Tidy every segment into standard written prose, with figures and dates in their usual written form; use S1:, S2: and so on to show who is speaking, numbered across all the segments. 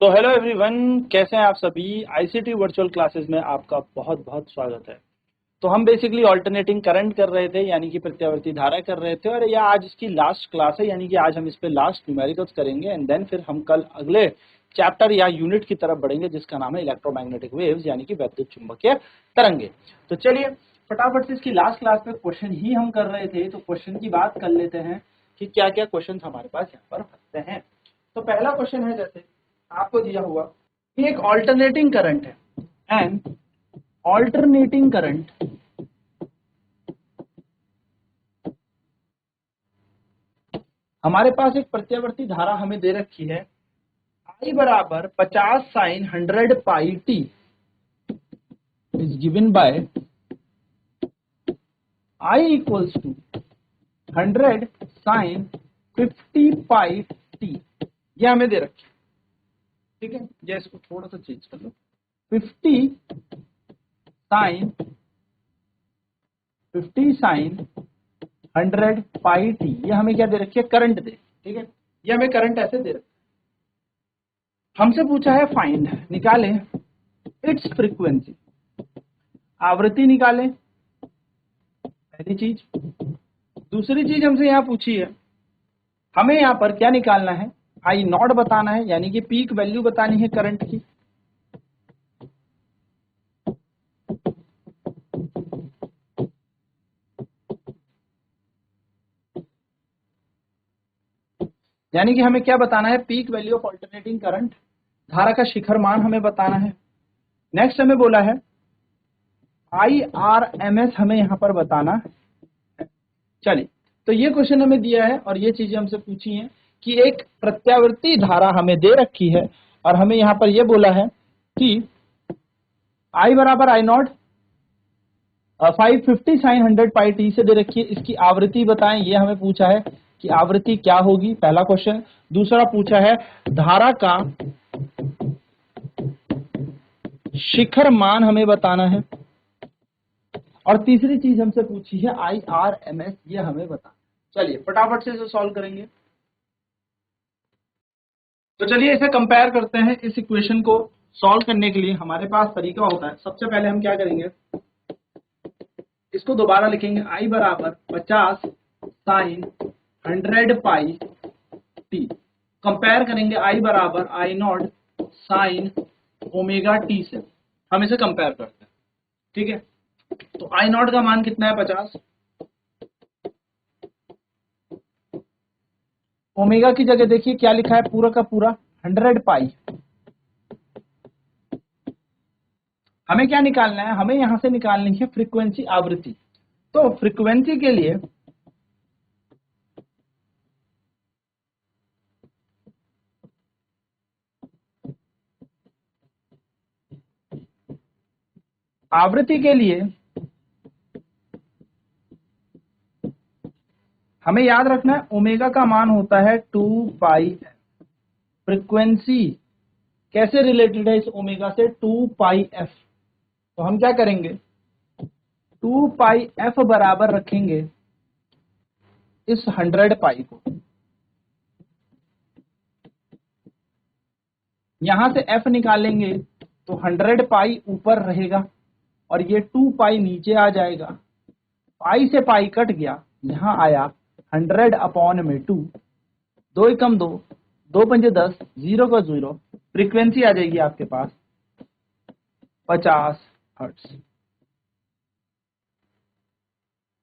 S1: तो hello everyone, कैसे हैं आप सभी। आईसीटी वर्चुअल क्लासेस में आपका बहुत बहुत स्वागत है। तो हम बेसिकली ऑल्टरनेटिंग करंट कर रहे थे, यानी कि प्रत्यावर्ती धारा कर रहे थे, और यह आज इसकी लास्ट क्लास है, यानी कि आज हम इस पे लास्ट न्यूमेरिकल्स करेंगे एंड देन फिर हम कल अगले चैप्टर या यूनिट की तरफ बढ़ेंगे जिसका नाम है इलेक्ट्रोमैग्नेटिक वेव्स, यानी कि वैद्युत चुंबकीय तरंगे। तो चलिए फटाफट से इसकी लास्ट क्लास में क्वेश्चन ही हम कर रहे थे, तो क्वेश्चन की बात कर लेते हैं कि क्या क्या क्वेश्चन हमारे पास यहाँ पर फंसते हैं। तो पहला क्वेश्चन है, जैसे आपको दिया हुआ कि एक ऑल्टरनेटिंग करंट है एंड ऑल्टरनेटिंग करंट हमारे पास एक प्रत्यावर्ती धारा हमें दे रखी है I बराबर 50 sine 100 pi T is given by I equals to 100 sine 50 pi T. यह हमें दे रखी है, ठीक है। या इसको थोड़ा सा चेंज कर लो, 50 साइन 100 पाई टी। ये हमें क्या दे रखी है, करंट दे, ठीक है। ये हमें करंट ऐसे दे रखी है। हमसे पूछा है फाइंड, निकालें इट्स फ्रीक्वेंसी, आवृत्ति निकालें, पहली चीज। दूसरी चीज हमसे यहाँ पूछी है, हमें यहाँ पर क्या निकालना है, आई नॉट बताना है, यानी कि पीक वैल्यू बतानी है करंट की। यानी कि हमें क्या बताना है, peak value of alternating current, धारा का शिखर मान हमें बताना है। नेक्स्ट हमें बोला है IRMS हमें यहाँ पर बताना है। चलिए, तो ये क्वेश्चन हमें दिया है और ये चीजें हमसे पूछी हैं कि एक प्रत्यावर्ती धारा हमें दे रखी है और हमें यहाँ पर ये बोला है कि I बराबर I nought 550 sine 100 pi T से दे रखी है, इसकी आवृत्ति बताएं। ये हमें पूछा है कि आवृत्ति क्या होगी, पहला क्वेश्चन। दूसरा पूछा है धारा का शिखर मान हमें बताना है, और तीसरी चीज हमसे पूछी है IRMS, ये हमें बताना। चलिए फटाफट से इसे सॉल्व करेंगे। तो चलिए इसे कंपेयर करते हैं। इस इक्वेशन को सॉल्व करने के लिए हमारे पास तरीका होता है, सबसे पहले हम क्या करेंगे, इसको दोबारा लिखेंगे। I बराबर 50 साइन 100 पाई टी, कंपेयर करेंगे I बराबर I not sine omega T से। हम इसे कंपेयर करते हैं, ठीक है। तो I नॉट का मान कितना है, 50। ओमेगा की जगह देखिए क्या लिखा है, पूरा का पूरा 100 पाई। हमें क्या निकालना है, हमें यहां से निकालनी है फ्रीक्वेंसी, आवृत्ति। तो फ्रीक्वेंसी के लिए आवृत्ति के लिए हमें याद रखना है ओमेगा का मान होता है 2 पाई एफ। फ्रीक्वेंसी कैसे रिलेटेड है इस ओमेगा से, 2 पाई एफ। तो हम क्या करेंगे, 2 पाई एफ बराबर रखेंगे इस 100 पाई को। यहां से एफ निकालेंगे तो 100 पाई ऊपर रहेगा और ये 2 पाई नीचे आ जाएगा। पाई से पाई कट गया, यहां आया 100 अपॉन में 2, 2 एकम 2, 2 पंजे 10, 0 का 0। फ्रीक्वेंसी आ जाएगी आपके पास 50 हर्ट्ज।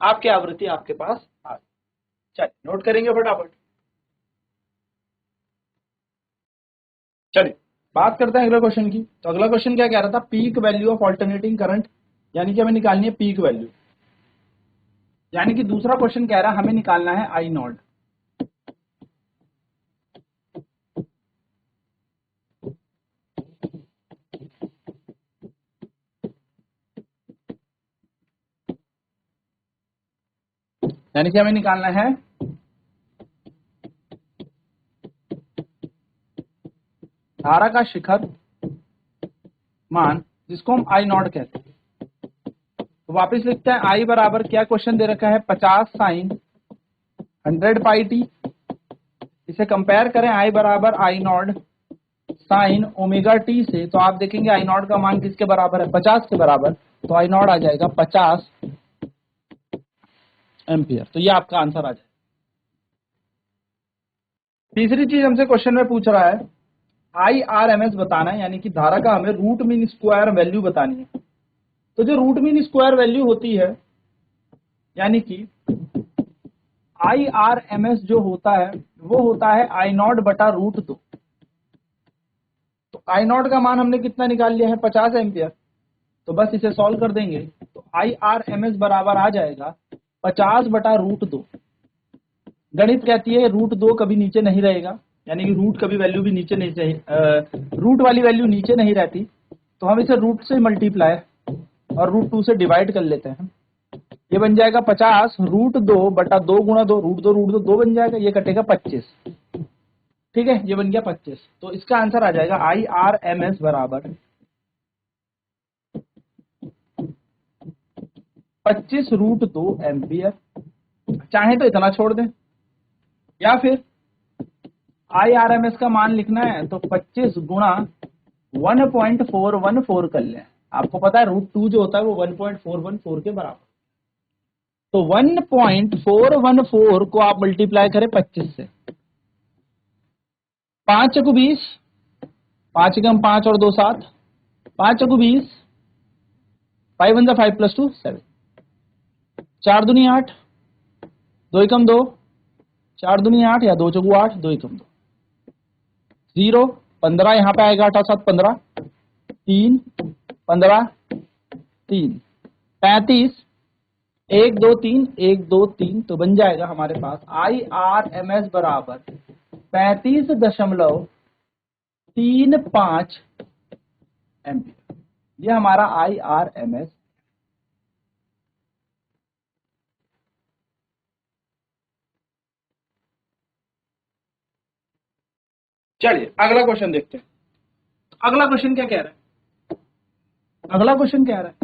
S1: आपकी आवृत्ति आपके पास आ गई। चलिए नोट करेंगे फटाफट। चलिए बात करते हैं अगले क्वेश्चन की। तो अगला क्वेश्चन क्या कह रहा था, peak value of alternating current, यानी कि हमें निकालनी है पीक वैल्यू। यानी कि दूसरा क्वेश्चन कह रहा है हमें निकालना है आई नॉट। यानी कि हमें निकालना है धारा का शिखर मान, जिसको हम आई नॉट कहते हैं। तो वापस लिखते हैं, आई बराबर क्या क्वेश्चन दे रखा है, 50 साइन 100 पाई टी। इसे कंपेयर करें, आई बराबर आई नॉट साइन ओमेगा टी से, तो आप देखेंगे आई नॉट का मान किसके बराबर है, 50 के बराबर, तो आई नॉट आ जाएगा 50 एम्पियर। तो ये आपका आंसर आ जाएगा। तीसरी चीज हमसे क्वेश्चन में पूछ रहा है IRMS बताना है, यानी कि धारा का हमें रूट मीन स्क्वायर वैल्यू बतानी है। तो जो रूट मीन स्क्वायर वैल्यू होती है, यानी कि IRMS जो होता है वो होता है आई नॉट बटा रूट 2। तो आई नॉट का मान हमने कितना निकाल लिया है, 50 एम्पियर। तो बस इसे सॉल्व कर देंगे तो IRMS बराबर आ जाएगा 50 बटा रूट 2। गणित कहती है रूट 2 कभी नीचे नहीं रहेगा, यानी कि रूट कभी वैल्यू भी नीचे नहीं चाहिए, रूट वाली वैल्यू नीचे नहीं रहती। तो हम इसे रूट से मल्टीप्लाई और रूट 2 से डिवाइड कर लेते हैं। ये बन जाएगा 50 रूट 2 बटा 2 गुणा 2, रूट 2 2 बन जाएगा, ये कटेगा 25। ठीक है, ये बन गया 25। तो इसका आंसर आ जाएगा IRMS बराबर 25 रूट 2 एम्पियर। चाहे तो इतना छोड़ दें, या फिर IRMS का मान लिखना है तो 25 गुणा 1.414 कर लें। आपको पता है रूट 2 जो होता है वो 1.414 के बराबर। तो 1.414 को आप मल्टीप्लाई करें 25 से, 5 चौको 20, 5 एकम 5 और 2 7, 5 चौको 20, 5 1 5 प्लस 2 7, 4 दूनी 8, 2 एकम 2, 4 दूनी 8 या 2 चौको 8, 2 एकम 2, 0 15, यहाँ पे आएगा 8 और 7 15, 3 15 3 35, 1 2 3 1 2 3। तो बन जाएगा हमारे पास IRMS बराबर 35.35 एम्पियर। ये हमारा IRMS। चलिए अगला क्वेश्चन देखते हैं। अगला क्वेश्चन क्या कह रहा है, अगला क्वेश्चन कह रहा है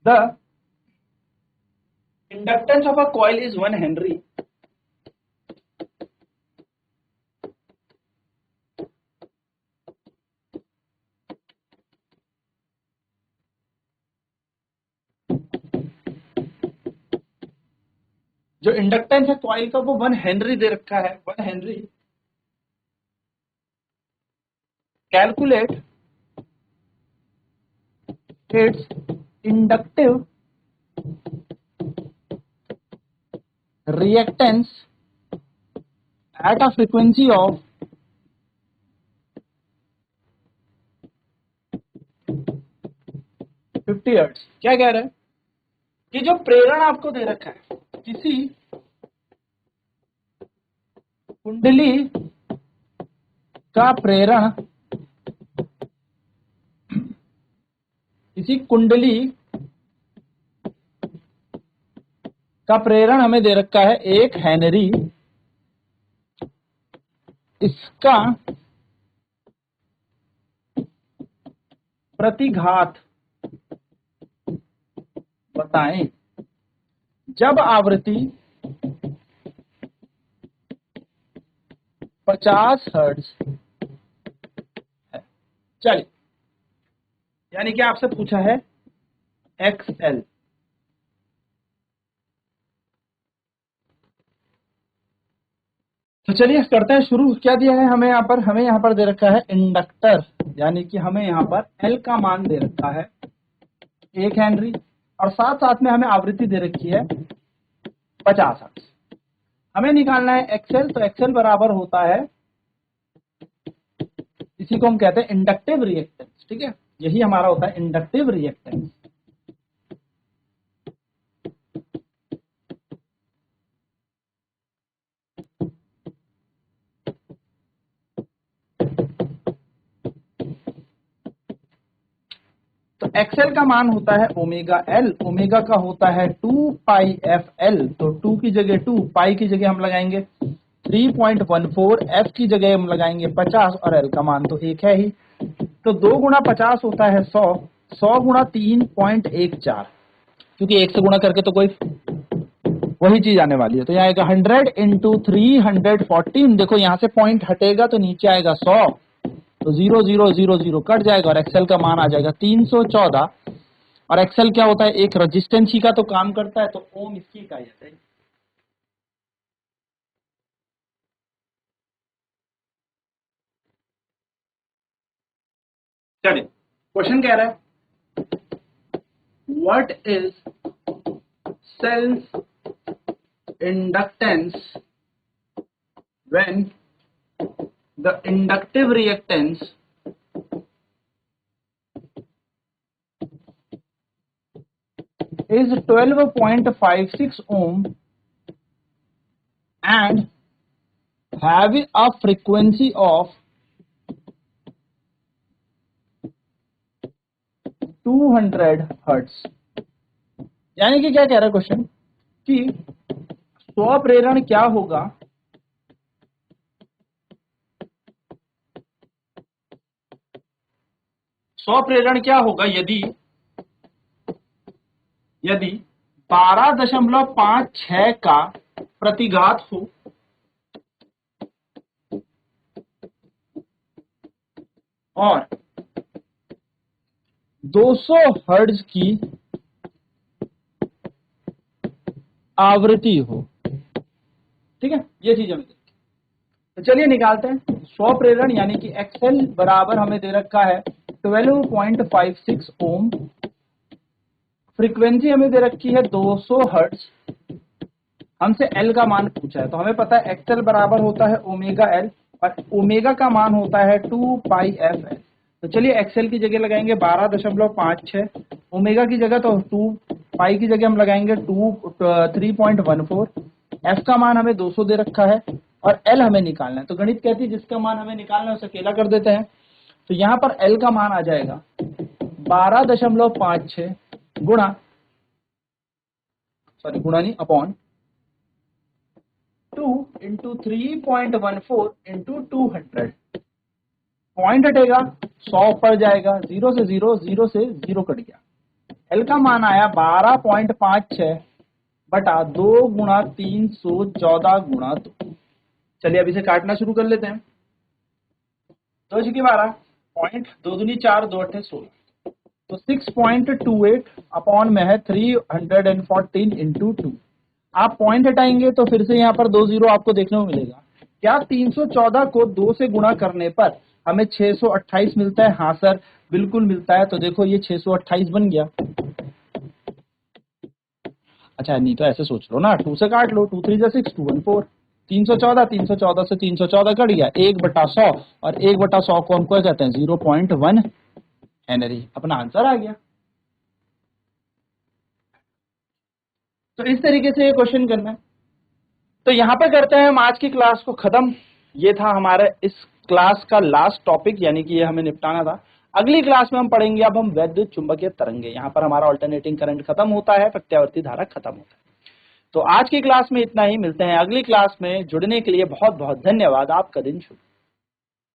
S1: the inductance of a coil is 1 Henry. जो इंडक्टेंस है कॉइल का वो 1 हेनरी दे रखा है, 1 Henry. Calculate its inductive reactance at a frequency of 50 hertz. क्या कह रहे हैं कि जो प्रेरण आपको दे रखा है, किसी कुंडली का प्रेरण, किसी कुंडली का प्रेरण हमें दे रखा है 1 हेनरी। इसका प्रतिघात बताएं जब आवृत्ति 50 हर्ट्ज है। चलिए, यानी कि आपसे पूछा है XL। तो चलिए करते हैं शुरू। क्या दिया है हमें यहाँ पर, हमें यहाँ पर दे रखा है इंडक्टर, यानी कि हमें यहाँ पर L का मान दे रखा है 1 हेनरी, और साथ साथ में हमें आवृत्ति दे रखी है 50 हर्ट्ज। हमें निकालना है एक्सएल। तो एक्सएल बराबर होता है, इसी को हम कहते हैं इंडक्टिव रिएक्टेंस। ठीक है, यही हमारा होता है इंडक्टिव रिएक्टेंस। तो एक्सएल का मान होता है ओमेगा एल, ओमेगा का होता है 2 पाई एफ एल। तो 2 की जगह 2, पाई की जगह हम लगाएंगे 3.14, एफ की जगह हम लगाएंगे 50 और एल का मान तो 1 है ही। तो 2 गुणा 50 होता है 100, 100 गुणा 3.14, क्योंकि 1 से गुणा करके तो कोई वही चीज आने वाली है। तो यहाँ आएगा 100 इंटू 314, देखो यहाँ से पॉइंट हटेगा तो नीचे आएगा 100, तो 0 0 0 0 कट जाएगा और एक्सेल का मान आ जाएगा 314। और एक्सेल क्या होता है, एक रेजिस्टेंस ही का तो काम करता है, तो ओम इसकी इकाई है। चलिए क्वेश्चन कह रहा है what is self inductance when the inductive reactance is 12.56 ohm and having a frequency of 200 hertz। यानी कि क्या कह रहा है क्वेश्चन कि स्वप्रेरण क्या होगा यदि 12.56 का प्रतिघात हो और 200 हर्ट्ज की आवृत्ति हो। ठीक है, ये चीज हमें तो चलिए निकालते हैं। स्वप्रेरण यानी कि एक्सएल बराबर हमें दे रखा है 12.56 ओम, फ्रीक्वेंसी हमें दे रखी है 200 हर्ट्ज, हमसे एल का मान पूछा है। तो हमें पता है एक्सएल बराबर होता है ओमेगा एल और ओमेगा का मान होता है 2 पाई एफ एल। तो चलिए एक्सएल की जगह लगाएंगे 12.56, ओमेगा की जगह तो 2, पाई की जगह हम लगाएंगे 3.14, एफ का मान हमें 200 दे रखा है और एल हमें निकालना है। तो गणित कहती है जिसका मान हमें निकालना है उसे अकेला कर देते हैं। तो यहाँ पर एल का मान आ जाएगा 12.56 गुणा नहीं अपॉन 2 इंटू 3.14 इंटू 200। पॉइंट हटेगा 100 पड़ जाएगा, 0 से 0 0 से 0 कट गया। एल का मान आया 12.56 बटा 2 गुणा 314 गुणा 2। चलिए अब इसे काटना शुरू कर लेते हैं। 2 छक्के 12, पॉइंट 2 दूनी 4, 2 अट्ठे 16, तो 6.28 अपॉन में है 314 इंटू 2। आप पॉइंट हटाएंगे तो फिर से यहाँ पर 2 0 आपको देखने को मिलेगा। क्या 314 को 2 से गुणा करने पर हमें 628 मिलता है? हाँ सर बिल्कुल मिलता है। तो देखो ये 628 बन गया। अच्छा नहीं तो ऐसे सोच लो ना, 2 से काट लो, 2 3 6 2 1 4, 314 से 314 कट गया 1/100 और 1/100 को हम क्या कहते हैं 0.1 हेनरी। अपना आंसर आ गया। तो इस तरीके से ये क्वेश्चन करना है। तो यहाँ पे करते हैं हम आज की क्लास को खत्म। ये था हमारे इस क्लास का लास्ट टॉपिक, यानी कि ये हमें निपटाना था। अगली क्लास में हम पढ़ेंगे अब हम वैद्युत चुंबकीय तरंगे। यहाँ पर हमारा अल्टरनेटिंग करंट खत्म होता है, प्रत्यावर्ती धारा खत्म होता है। तो आज की क्लास में इतना ही, मिलते हैं अगली क्लास में। जुड़ने के लिए बहुत बहुत धन्यवाद। आपका दिन शुभ।